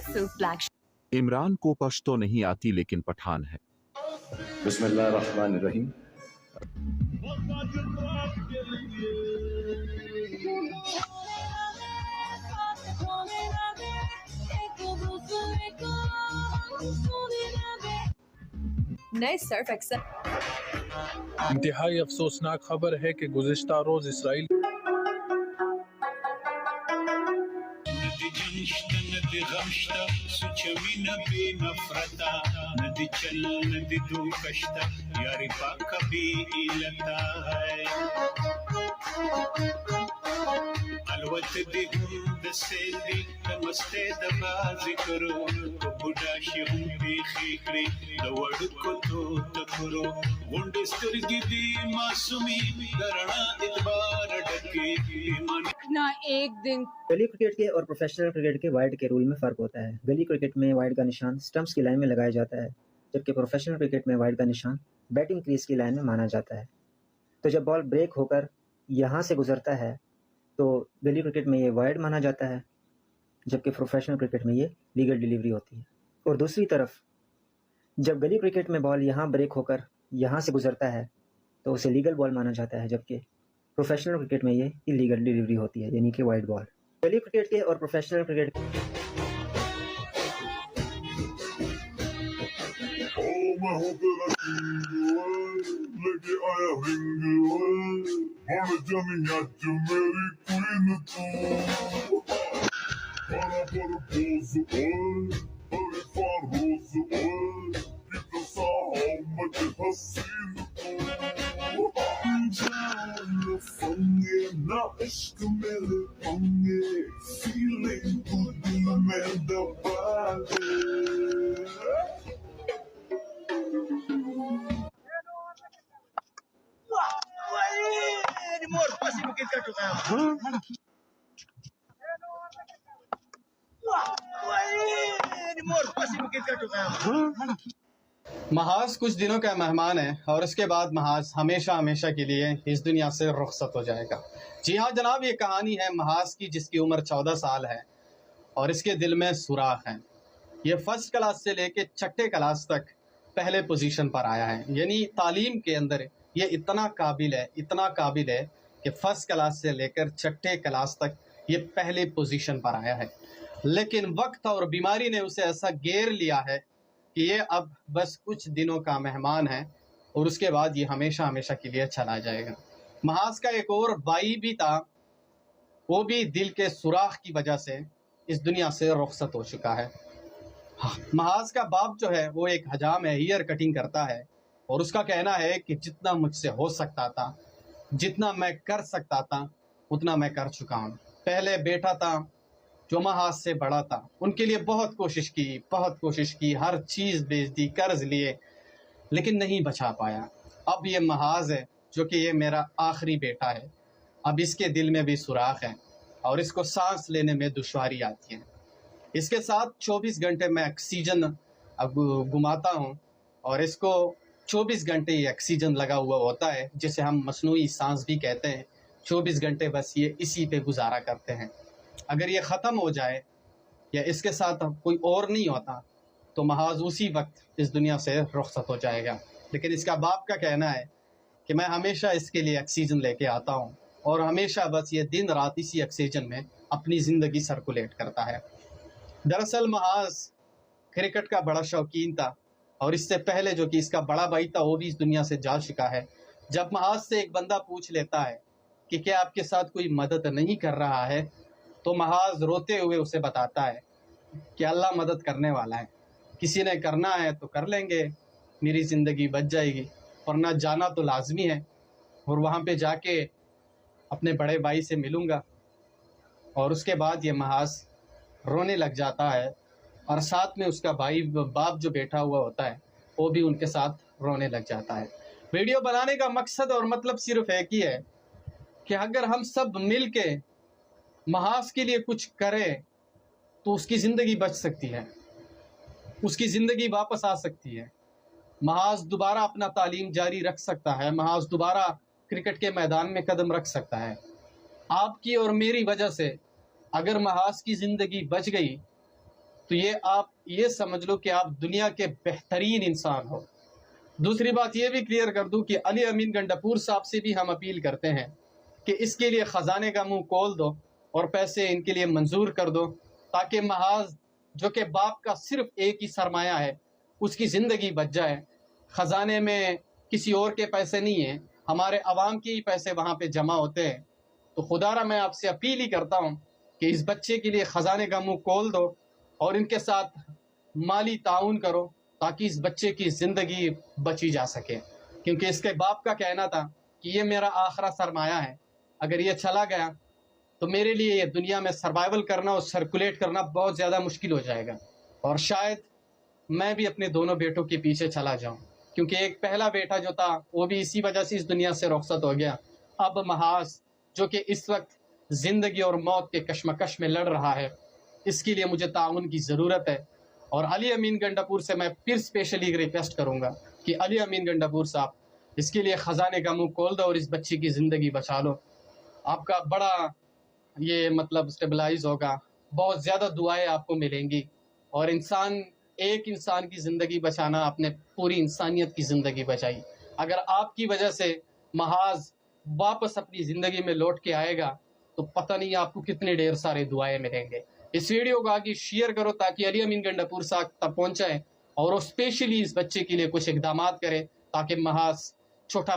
Also flagship. Imran को पश्तो नहीं आती लेकिन पठान है। बिस्मिल्लाहिर्रहमानिर्रहीम। नए सर्फ एक्सेल। इंतहाई अफसोसनाक खबर है कि गुज़िश्ता रोज इसराइल الوت دی هم د سیل دی کمسته د بازی کرو کو بوډا شي هم دی خېکړي د وړو کو تو تکرو غونډې سترګې دی معصومي درنا اعتبار ډکې ایمان ना एक दिन गली क्रिकेट के और प्रोफेशनल क्रिकेट के वाइड के रूल में फ़र्क होता है। गली क्रिकेट में वाइड का निशान स्टंप्स की लाइन में लगाया जाता है, जबकि प्रोफेशनल क्रिकेट में वाइड का निशान बैटिंग क्रीज की लाइन में माना जाता है। तो जब बॉल ब्रेक होकर यहाँ से गुजरता है तो गली क्रिकेट में ये वाइड माना जाता है, जबकि प्रोफेशनल क्रिकेट में ये लीगल डिलीवरी होती है। और दूसरी तरफ जब गली क्रिकेट में बॉल यहाँ ब्रेक होकर यहाँ से गुजरता है तो उसे लीगल बॉल माना जाता है, जबकि प्रोफेशनल क्रिकेट में ये इलीगल डिलीवरी होती है, यानी कि वाइड बॉल। गली क्रिकेट के और प्रोफेशनल क्रिकेट लेके आया रिंग बड़ जानी आज मेरी क्वीन तू बड़ा पर पोज अरे फारोज कितना सा मत हसीन तू जान फंगे ना इश्क मेरे पंगे फीलिंग तू दिल में दबा दे महाज कुछ दिनों का मेहमान है और उसके बाद महाज हमेशा हमेशा के लिए इस दुनिया से रुखसत हो जाएगा। जी हाँ जनाब, ये कहानी है महाज की जिसकी उम्र 14 साल है और इसके दिल में सुराख है। ये फर्स्ट क्लास से लेके छठे क्लास तक पहले पोजीशन पर आया है, यानी तालीम के अंदर ये इतना काबिल है कि फर्स्ट क्लास से लेकर छठे क्लास तक ये पहले पोजीशन पर आया है। लेकिन वक्त और बीमारी ने उसे ऐसा घेर लिया है कि ये अब बस कुछ दिनों का मेहमान है और उसके बाद ये हमेशा हमेशा के लिए चला जाएगा। महाज का एक और भाई भी था, वो भी दिल के सुराख की वजह से इस दुनिया से रुखसत हो चुका है। महाज का बाप जो है वो एक हजाम है, हेयर कटिंग करता है और उसका कहना है कि जितना मुझसे हो सकता था, जितना मैं कर सकता था, उतना मैं कर चुका हूँ। पहले बेटा था जो महाज से बड़ा था, उनके लिए बहुत कोशिश की, हर चीज़ बेच दी, कर्ज लिए, लेकिन नहीं बचा पाया। अब ये महाज है जो कि ये मेरा आखिरी बेटा है, अब इसके दिल में भी सुराख है और इसको सांस लेने में दुश्वारी आती है। इसके साथ 24 घंटे मैं ऑक्सीजन अब घुमाता हूँ और इसको 24 घंटे ये ऑक्सीजन लगा हुआ होता है, जिसे हम मसनूई सांस भी कहते हैं। 24 घंटे बस ये इसी पे गुजारा करते हैं। अगर ये ख़त्म हो जाए या इसके साथ कोई और नहीं होता तो महाज उसी वक्त इस दुनिया से रुखसत हो जाएगा। लेकिन इसका बाप का कहना है कि मैं हमेशा इसके लिए ऑक्सीजन लेके आता हूँ और हमेशा बस ये दिन रात इसी ऑक्सीजन में अपनी ज़िंदगी सर्कुलेट करता है। दरअसल महाज क्रिकेट का बड़ा शौकीन था और इससे पहले जो कि इसका बड़ा भाई था वो भी इस दुनिया से जा चुका है। जब महाज से एक बंदा पूछ लेता है कि क्या आपके साथ कोई मदद नहीं कर रहा है, तो महाज रोते हुए उसे बताता है कि अल्लाह मदद करने वाला है, किसी ने करना है तो कर लेंगे, मेरी ज़िंदगी बच जाएगी, वरना जाना तो लाजमी है और वहाँ पे जाके अपने बड़े भाई से मिलूँगा। और उसके बाद ये महाज रोने लग जाता है और साथ में उसका भाई बाप जो बैठा हुआ होता है वो भी उनके साथ रोने लग जाता है। वीडियो बनाने का मकसद और मतलब सिर्फ एक ही है कि अगर हम सब मिल के महाज के लिए कुछ करें तो उसकी ज़िंदगी बच सकती है, उसकी ज़िंदगी वापस आ सकती है। महाज दोबारा अपना तालीम जारी रख सकता है, महाज दोबारा क्रिकेट के मैदान में कदम रख सकता है। आपकी और मेरी वजह से अगर महाज की ज़िंदगी बच गई تو یہ آپ یہ سمجھ لو کہ آپ دنیا کے بہترین انسان ہو۔ دوسری بات یہ بھی کلیئر کر دوں کہ علی امین گنڈاپور صاحب سے بھی ہم اپیل کرتے ہیں کہ اس کے لیے خزانے کا منہ کھول دو اور پیسے ان کے لیے منظور کر دو، تاکہ محاذ جو کہ باپ کا صرف ایک ہی سرمایہ ہے اس کی زندگی بچ جائے۔ خزانے میں کسی اور کے پیسے نہیں ہیں، ہمارے عوام کے ہی پیسے وہاں پہ جمع ہوتے ہیں۔ تو خدا را میں آپ سے اپیل ہی کرتا ہوں کہ اس بچے کے لیے خزانے کا منہ کھول دو اور ان کے ساتھ مالی تعاون کرو تاکہ اس بچے کی زندگی بچی جا سکے، کیونکہ اس کے باپ کا کہنا تھا کہ یہ میرا آخرا سرمایہ ہے، اگر یہ چلا گیا تو میرے لیے یہ دنیا میں سروائیول کرنا اور سرکولیٹ کرنا بہت زیادہ مشکل ہو جائے گا، اور شاید میں بھی اپنے دونوں بیٹوں کے پیچھے چلا جاؤں، کیونکہ ایک پہلا بیٹا جو تھا وہ بھی اسی وجہ سے اس دنیا سے رخصت ہو گیا۔ اب محاذ جو کہ اس وقت زندگی اور موت کے کشمکش میں لڑ رہا ہے، اس کے لیے مجھے تعاون کی ضرورت ہے، اور علی امین گنڈاپور سے میں پھر اسپیشلی ریکویسٹ کروں گا کہ علی امین گنڈاپور صاحب اس کے لیے خزانے کا منہ کھول دو اور اس بچی کی زندگی بچا لو۔ آپ کا بڑا یہ مطلب اسٹیبلائز ہوگا، بہت زیادہ دعائیں آپ کو ملیں گی، اور ایک انسان کی زندگی بچانا آپ نے پوری انسانیت کی زندگی بچائی۔ اگر آپ کی وجہ سے محاذ واپس اپنی زندگی میں لوٹ کے آئے گا تو پتہ نہیں آپ کو کتنے ڈھیر سارے دعائیں ملیں گے۔ اس ویڈیو کو آگے شیئر کرو تاکہ علی امین گنڈاپور صاحب تک پہنچائے اور وہ اسپیشلی اس بچے کے لیے کچھ اقدامات کرے تاکہ محاذ چھوٹا